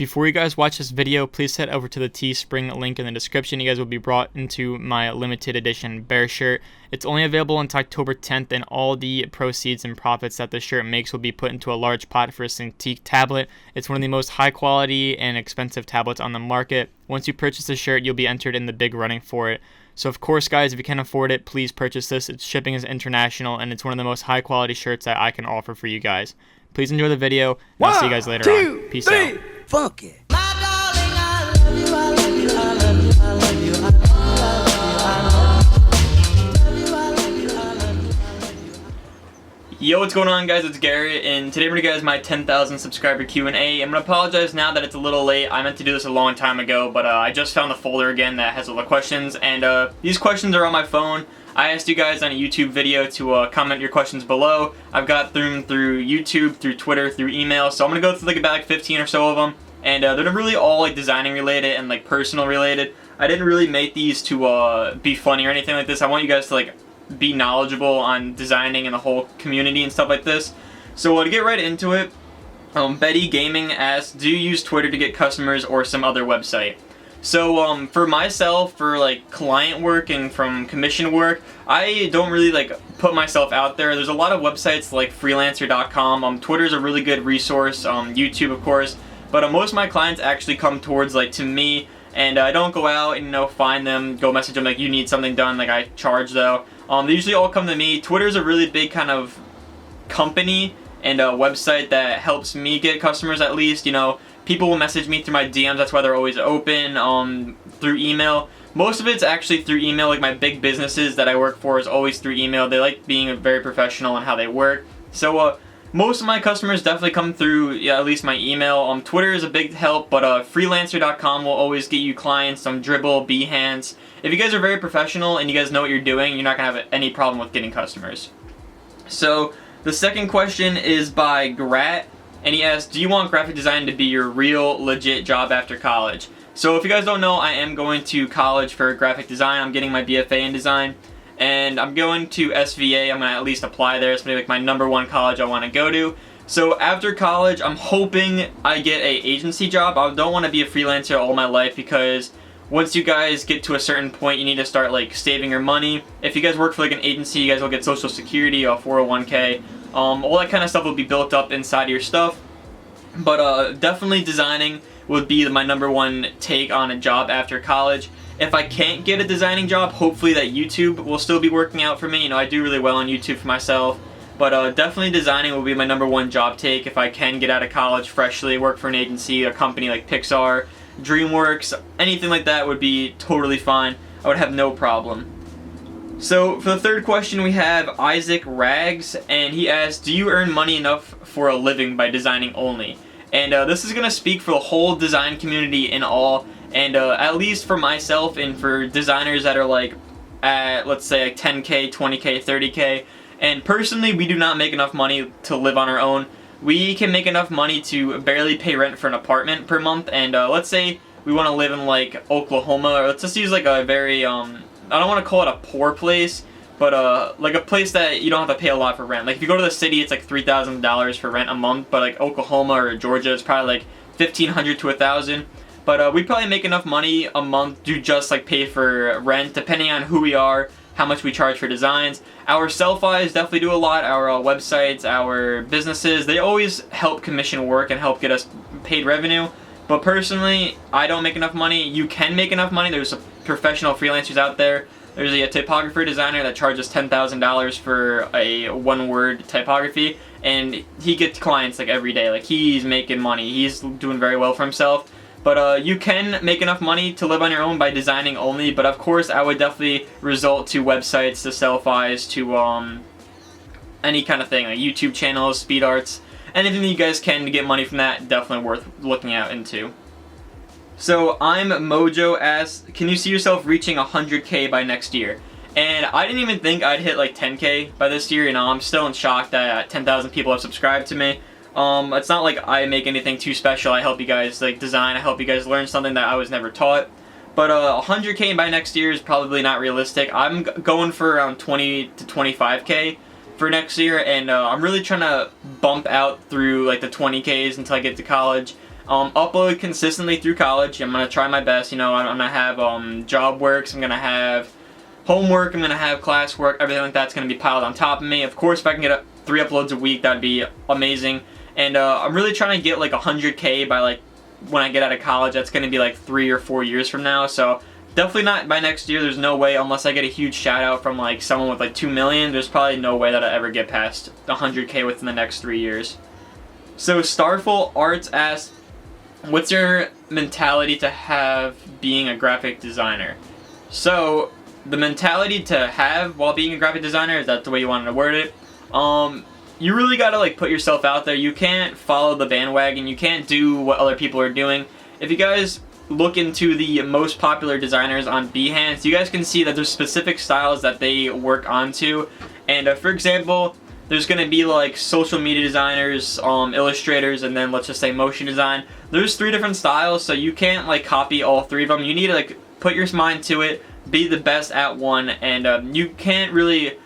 Before you guys watch this video, please head over to the Teespring link in the description. You guys will be brought into my limited edition Behr shirt. It's only available until October 10th, and all the proceeds and profits that the shirt makes will be put into a large pot for a Cintiq tablet. It's one of the most high quality and expensive tablets on the market. Once you purchase the shirt, you'll be entered in the big running for it. So of course, guys, if you can afford it, please purchase this. Its shipping is international, and it's one of the most high quality shirts that I can offer for you guys. Please enjoy the video, and I'll see you guys later on. Peace out. Fuck it. Yo, what's going on, guys? It's Garrett, and today we're gonna guys my 10,000 subscriber Q&A. I'm gonna apologize now that it's a little late. I meant to do this a long time ago, but I just found the folder again that has all the questions, and these questions are on my phone. I asked you guys on a YouTube video to comment your questions below. I've got them through YouTube, through Twitter, through email, so I'm gonna go through about 15 or so of them, and they're really all like designing related and like personal related. I didn't really make these to be funny or anything like this. I want you guys to like be knowledgeable on designing and the whole community and stuff like this. So to get right into it, Betty Gaming asks, do you use Twitter to get customers or some other website? So for myself, for like client work and from commission work, I don't really like put myself out there. There's a lot of websites like freelancer.com. Twitter's a really good resource, YouTube of course, but most of my clients actually come towards like to me, and I don't go out and find them, go message them like you need something done, like I charge though. They usually all come to me. Twitter's a really big kind of company and a website that helps me get customers at least. People will message me through my DMs, that's why they're always open, through email. Most of it's actually through email, like my big businesses that I work for is always through email. They like being very professional in how they work. So most of my customers definitely come through at least my email. Twitter is a big help, but freelancer.com will always get you clients, Dribbble, Behance. If you guys are very professional and you guys know what you're doing, you're not going to have any problem with getting customers. So the second question is by Grat. And he asks, do you want graphic design to be your real, legit job after college? So if you guys don't know, I am going to college for graphic design. I'm getting my BFA in design. And I'm going to SVA. I'm going to at least apply there. It's going to be like my #1 college I want to go to. So after college, I'm hoping I get a agency job. I don't want to be a freelancer all my life, because once you guys get to a certain point, you need to start like saving your money. If you guys work for like an agency, you guys will get Social Security or 401k. All that kind of stuff will be built up inside of your stuff. But definitely designing would be my #1 take on a job after college. If I can't get a designing job, hopefully that YouTube will still be working out for me. I do really well on YouTube for myself. But definitely designing will be my #1 job take if I can get out of college freshly, work for an agency, a company like Pixar, DreamWorks, anything like that would be totally fine. I would have no problem. So for the third question, we have Isaac Rags, and he asks, do you earn money enough for a living by designing only? And this is going to speak for the whole design community in all, and at least for myself and for designers that are like at, let's say, like 10K, 20K, 30K. And personally, we do not make enough money to live on our own. We can make enough money to barely pay rent for an apartment per month, and let's say we want to live in like Oklahoma, or let's just use like a very I don't want to call it a poor place, but like a place that you don't have to pay a lot for rent. Like if you go to the city, it's like $3,000 for rent a month, but like Oklahoma or Georgia, it's probably like $1,500 to $1,000. But we probably make enough money a month to just like pay for rent, depending on who we are, how much we charge for designs. Our self-fies definitely do a lot. Our websites, our businesses, they always help commission work and help get us paid revenue. But personally, I don't make enough money. You can make enough money. There's professional freelancers out there. There's a typographer designer that charges $10,000 for a one-word typography, and he gets clients like every day. Like he's making money. He's doing very well for himself. But you can make enough money to live on your own by designing only. But of course, I would definitely resort to websites, to self-fies, to any kind of thing, like YouTube channels, speed arts. Anything that you guys can to get money from that, definitely worth looking out into. So I'm Mojo asks, can you see yourself reaching 100K by next year? And I didn't even think I'd hit like 10K by this year. I'm still in shock that 10,000 people have subscribed to me. It's not like I make anything too special. I help you guys like design. I help you guys learn something that I was never taught. But 100K by next year is probably not realistic. I'm going for around 20 to 25K for next year, and I'm really trying to bump out through like the 20Ks until I get to college. upload consistently through college. I'm going to try my best. You know, I'm going to have job works, I'm going to have homework, I'm going to have classwork, everything like that's going to be piled on top of me. Of course, if I can get 3 uploads a week, that'd be amazing. And I'm really trying to get like 100K by like when I get out of college. That's going to be like 3 or 4 years from now. So definitely not by next year. There's no way, unless I get a huge shout out from like someone with like 2 million. There's probably no way that I ever get past 100K within the next 3 years. So Starful Arts asks, what's your mentality to have being a graphic designer? So the mentality to have while being a graphic designer, is that the way you wanted to word it? You really gotta like put yourself out there. You can't follow the bandwagon. You can't do what other people are doing. If you guys look into the most popular designers on Behance, you guys can see that there's specific styles that they work onto. And for example, there's gonna be like social media designers, illustrators, and then let's just say motion design. There's 3 different styles, so you can't like copy all 3 of them. You need to like put your mind to it, be the best at one, and you can't really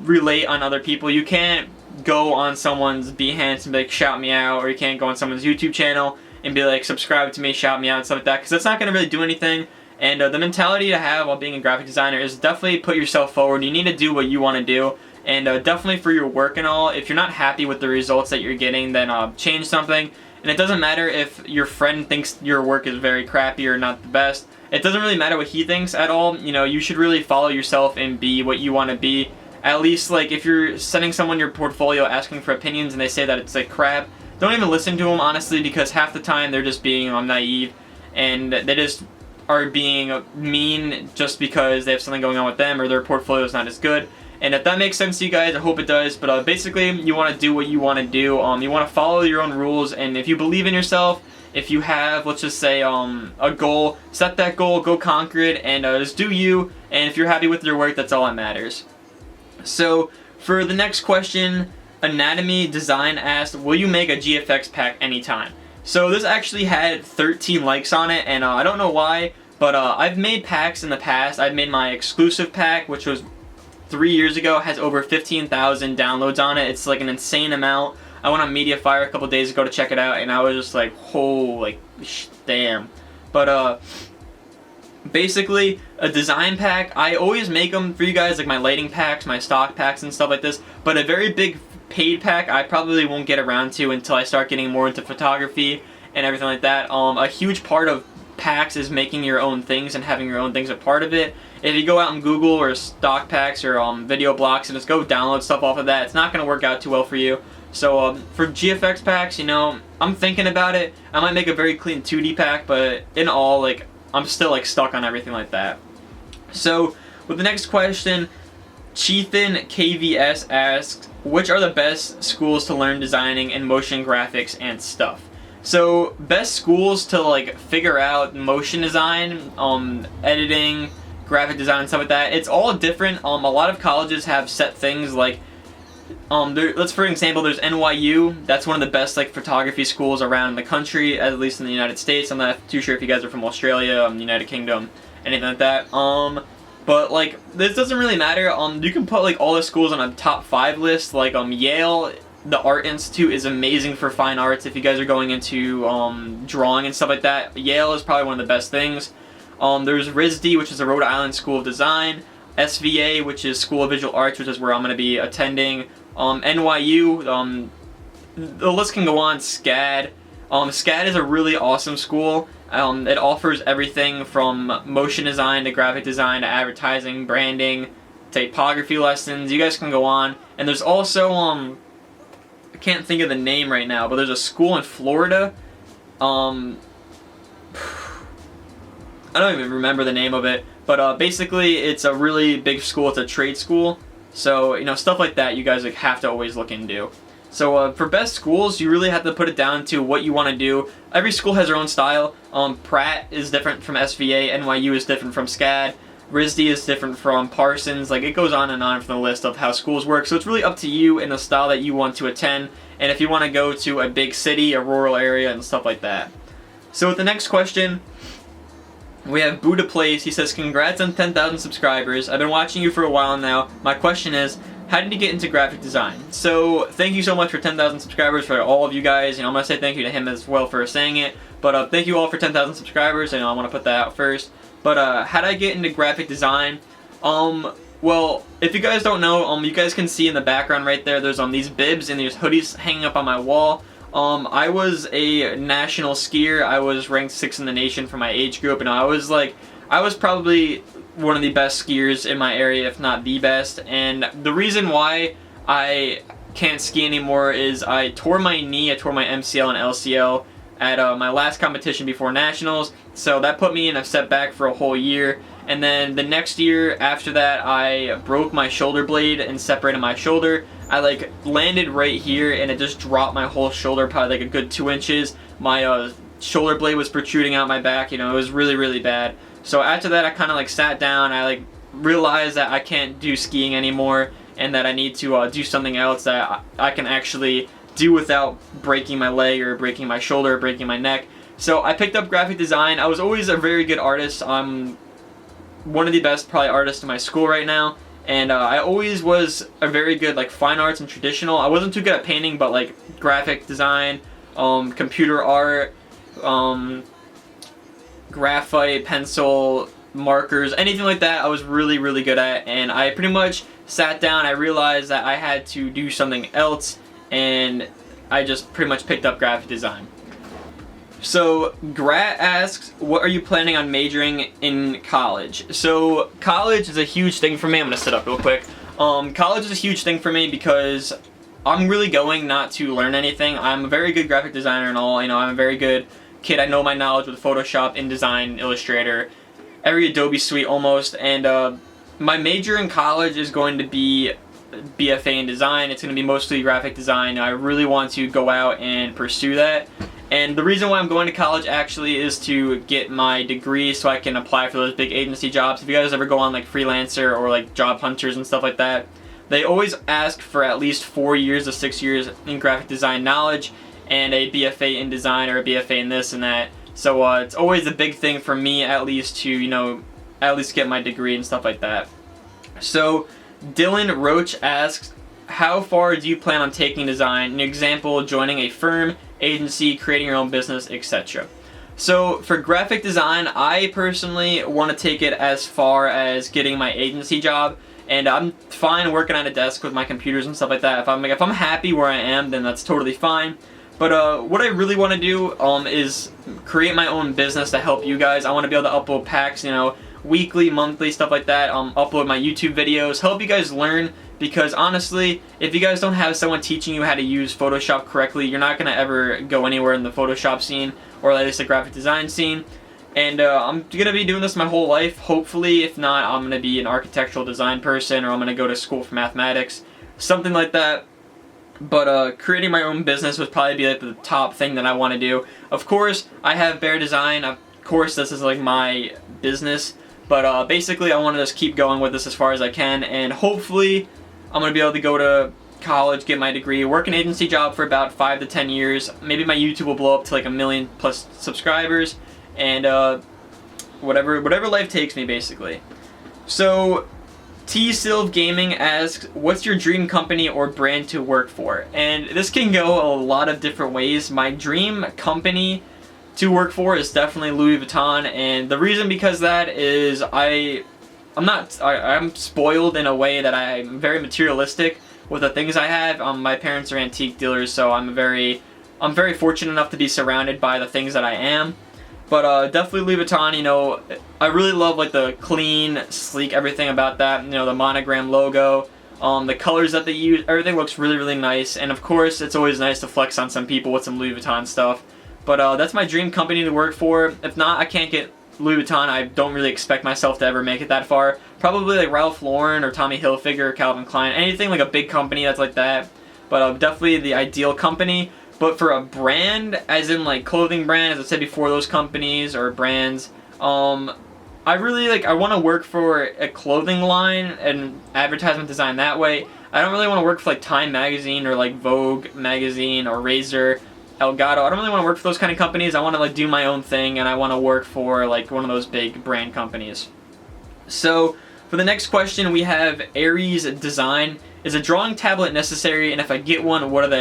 relate on other people. You can't go on someone's Behance and be like, shout me out, or you can't go on someone's YouTube channel and be like, subscribe to me, shout me out, and stuff like that, because that's not going to really do anything. And the mentality to have while being a graphic designer is definitely put yourself forward. You need to do what you want to do, and definitely for your work and all. If you're not happy with the results that you're getting, then change something. And it doesn't matter if your friend thinks your work is very crappy or not the best. It doesn't really matter what he thinks at all. You know, you should really follow yourself and be what you want to be. At least, like, if you're sending someone your portfolio asking for opinions and they say that it's like crap, don't even listen to them, honestly, because half the time they're just being naive, and they just are being mean just because they have something going on with them or their portfolio is not as good. And if that makes sense to you guys, I hope it does. But basically, you want to do what you want to do. You want to follow your own rules, and if you believe in yourself, if you have, let's just say, a goal, set that goal, go conquer it, and just do you. And if you're happy with your work, that's all that matters. So for the next question, Anatomy Design asked, will you make a GFX pack anytime? So this actually had 13 likes on it, and I don't know why, but I've made packs in the past. I've made my exclusive pack, which was 3 years ago, has over 15,000 downloads on it. It's like an insane amount. I went on MediaFire a couple days ago to check it out, and I was just like, damn. But basically, a design pack, I always make them for you guys, like my lighting packs, my stock packs, and stuff like this. But a very big paid pack, I probably won't get around to until I start getting more into photography and everything like that. A huge part of packs is making your own things and having your own things a part of it. If you go out and Google or stock packs or video blocks and just go download stuff off of that, it's not going to work out too well for you. So for GFX packs, you know, I'm thinking about it. I might make a very clean 2D pack, but in all, like, I'm still like stuck on everything like that. So with the next question, Cheethan KVS asks, which are the best schools to learn designing and motion graphics and stuff? So best schools to like figure out motion design, editing, graphic design, and stuff like that. It's all different. A lot of colleges have set things like, let's for example, there's NYU. That's one of the best like photography schools around the country, at least in the United States. I'm not too sure if you guys are from Australia, United Kingdom, anything like that. But like this doesn't really matter. You can put like all the schools on a top 5 list. Like Yale, the Art Institute is amazing for fine arts. If you guys are going into drawing and stuff like that, Yale is probably one of the best things. There's RISD, which is the Rhode Island School of Design. SVA, which is School of Visual Arts, which is where I'm going to be attending. NYU, the list can go on. SCAD. SCAD is a really awesome school. It offers everything from motion design to graphic design to advertising, branding, typography lessons. You guys can go on. And there's also, I can't think of the name right now, but there's a school in Florida. I don't even remember the name of it. But basically, it's a really big school. It's a trade school. So, you know, stuff like that you guys like have to always look into. So for best schools, you really have to put it down to what you want to do. Every school has their own style. Pratt is different from SVA. NYU is different from SCAD. RISD is different from Parsons. Like, it goes on from the list of how schools work. So it's really up to you and the style that you want to attend. And if you want to go to a big city, a rural area, and stuff like that. So with the next question, we have Buddha Plays. He says, congrats on 10,000 subscribers. I've been watching you for a while now. My question is, how did you get into graphic design? So thank you so much for 10,000 subscribers for all of you guys. I'm gonna say thank you to him as well for saying it. But thank you all for 10,000 subscribers. I want to put that out first. But how did I get into graphic design? Well, if you guys don't know, you guys can see in the background right there, there's these bibs and these hoodies hanging up on my wall. I was a national skier. I was ranked 6th in the nation for my age group, and I was probably one of the best skiers in my area, if not the best. And the reason why I can't ski anymore is I tore my knee. I tore my MCL and LCL at my last competition before nationals, so that put me in a setback for a whole year. And then the next year after that, I broke my shoulder blade and separated my shoulder. I landed right here and it just dropped my whole shoulder, probably a good 2 inches. My shoulder blade was protruding out my back. It was really, really bad. So after that, I kind of sat down. I realized that I can't do skiing anymore and that I need to do something else that I can actually do without breaking my leg or breaking my shoulder or breaking my neck. So I picked up graphic design. I was always a very good artist. I'm one of the best probably artists in my school right now, and I always was a very good fine arts and traditional. I wasn't too good at painting, but graphic design, computer art, graphite, pencil, markers, anything like that I was really, really good at. And I pretty much sat down, I realized that I had to do something else, and I just pretty much picked up graphic design. So Grat asks, what are you planning on majoring in college? So college is a huge thing for me. I'm gonna sit up real quick. College is a huge thing for me because I'm really going not to learn anything. I'm a very good graphic designer and all. I'm a very good kid. I know my knowledge with Photoshop, InDesign, Illustrator, every Adobe suite almost. And my major in college is going to be BFA in design. It's going to be mostly graphic design. I really want to go out and pursue that. And the reason why I'm going to college actually is to get my degree so I can apply for those big agency jobs. If you guys ever go on Freelancer or Job Hunters and stuff like that, they always ask for at least 4 years to 6 years in graphic design knowledge and a BFA in design or a BFA in this and that. So it's always a big thing for me at least to, at least get my degree and stuff like that. So Dylan Roach asks, how far do you plan on taking design? An example, joining a firm, agency, creating your own business, etc. So for graphic design, I personally want to take it as far as getting my agency job, and I'm fine working at a desk with my computers and stuff like that. If I'm happy where I am, then that's totally fine. But what I really want to do is create my own business to help you guys. I want to be able to upload packs, weekly, monthly, stuff like that. Upload my YouTube videos, help you guys learn. Because honestly, if you guys don't have someone teaching you how to use Photoshop correctly, you're not going to ever go anywhere in the Photoshop scene, or at least the graphic design scene. And I'm going to be doing this my whole life, hopefully. If not, I'm going to be an architectural design person, or I'm going to go to school for mathematics, something like that. But creating my own business would probably be the top thing that I want to do. Of course, I have BehrDesign. Of course, this is my business. But basically, I want to just keep going with this as far as I can, and hopefully I'm going to be able to go to college, get my degree, work an agency job for about 5 to 10 years. Maybe my YouTube will blow up to 1 million plus subscribers, and whatever life takes me, basically. So T-Silv Gaming asks, what's your dream company or brand to work for? And this can go a lot of different ways. My dream company to work for is definitely Louis Vuitton, and the reason because that is I'm spoiled in a way that I'm very materialistic with the things I have. My parents are antique dealers, so I'm very fortunate enough to be surrounded by the things that I am. But definitely Louis Vuitton. I really love the clean, sleek everything about that. The monogram logo, the colors that they use, everything looks really, really nice. And of course, it's always nice to flex on some people with some Louis Vuitton stuff. But that's my dream company to work for. If not, I can't get Louis Vuitton. I don't really expect myself to ever make it that far. Probably Ralph Lauren or Tommy Hilfiger or Calvin Klein. Anything a big company that's like that. But definitely the ideal company. But for a brand, as in clothing brand, as I said before, those companies or brands, I really I want to work for a clothing line and advertisement design that way. I don't really want to work for Time Magazine or Vogue Magazine or Razor, Elgato. I don't really want to work for those kind of companies. I want to do my own thing, and I want to work for one of those big brand companies. So for the next question, we have Aries Design, Is a drawing tablet necessary, and if I get one, what are the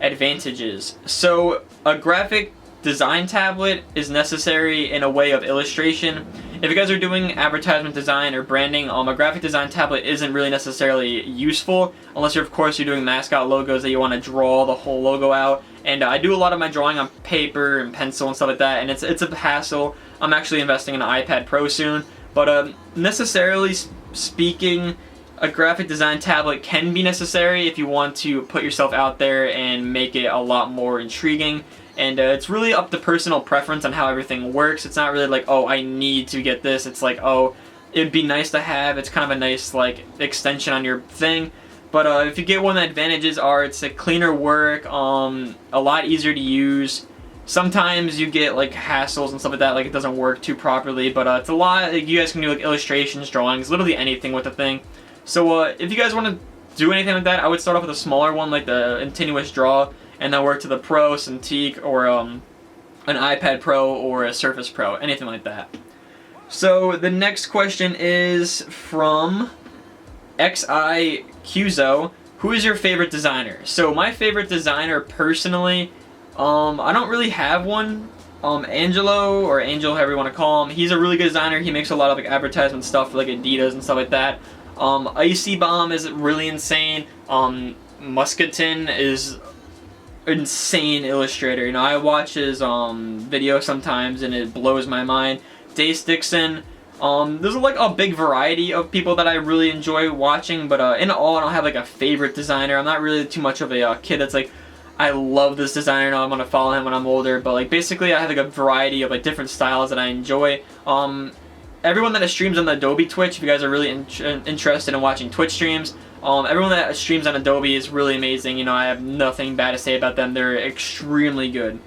advantages? So a graphic design tablet is necessary in a way of illustration. If you guys are doing advertisement design or branding, a graphic design tablet isn't really necessarily useful unless you're, of course, you're doing mascot logos that you want to draw the whole logo out. And I do a lot of my drawing on paper and pencil and stuff like that, and it's a hassle. I'm actually investing in an iPad Pro soon, but necessarily speaking, a graphic design tablet can be necessary if you want to put yourself out there and make it a lot more intriguing. And it's really up to personal preference on how everything works. It's not really like, oh, I need to get this. It's like, oh, it'd be nice to have. It's kind of a nice like extension on your thing. But if you get one, the advantages are it's a cleaner work, a lot easier to use. Sometimes you get like hassles and stuff like that, like it doesn't work too properly. But it's a lot. Like, you guys can do like illustrations, drawings, literally anything with the thing. So if you guys want to do anything like that, I would start off with a smaller one like the Continuous Draw, and then work to the Pro, Cintiq, or an iPad Pro or a Surface Pro, anything like that. So the next question is from XIQzo. Who is your favorite designer? So my favorite designer personally, I don't really have one. Angelo, or Angel, however you want to call him, he's a really good designer. He makes a lot of like advertisement stuff for like Adidas and stuff like that. Icy Bomb is really insane. Musketon is insane illustrator. You know, I watch his video sometimes and it blows my mind. Dace Dixon. There's like a big variety of people that I really enjoy watching, but in all, I don't have like a favorite designer. I'm not really too much of a kid that's like, I love this designer, now I'm gonna follow him when I'm older. But like basically, I have like a variety of like different styles that I enjoy. Everyone that streams on the Adobe Twitch, if you guys are really interested in watching Twitch streams, everyone that streams on Adobe is really amazing. You know, I have nothing bad to say about them. They're extremely good.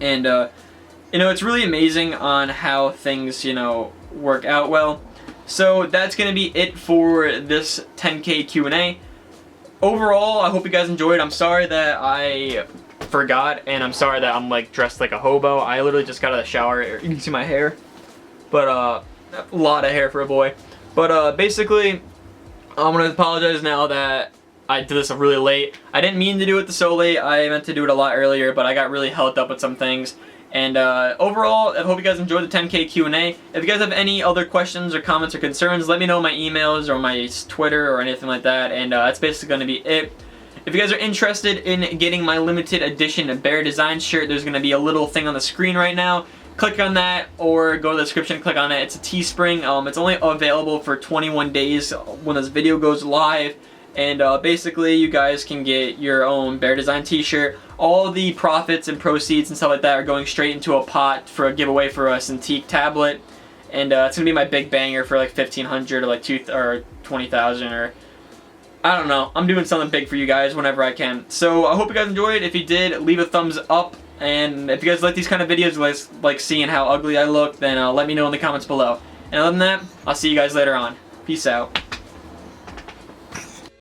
And, you know, it's really amazing on how things, you know, work out well. So that's going to be it for this 10K Q&A. Overall, I hope you guys enjoyed. I'm sorry that I forgot, and I'm sorry that I'm, like, dressed like a hobo. I literally just got out of the shower. You can see my hair. But, a lot of hair for a boy. But basically, I'm going to apologize now that I did this really late. I didn't mean to do it so late. I meant to do it a lot earlier, but I got really held up with some things. And overall, I hope you guys enjoyed the 10K Q&A. If you guys have any other questions or comments or concerns, let me know in my emails or my Twitter or anything like that. And that's basically going to be it. If you guys are interested in getting my limited edition BehrDesign shirt, there's going to be a little thing on the screen right now. Click on that or go to the description, click on it. It's a Teespring. It's only available for 21 days when this video goes live. And basically, you guys can get your own BehrDesign t-shirt. All the profits and proceeds and stuff like that are going straight into a pot for a giveaway for a Cintiq tablet. And it's going to be my big banger for like $1,500 or like $20,000 or I don't know. I'm doing something big for you guys whenever I can. So I hope you guys enjoyed. If you did, leave a thumbs up. And if you guys like these kind of videos, like seeing how ugly I look, then let me know in the comments below. And other than that, I'll see you guys later on. Peace out.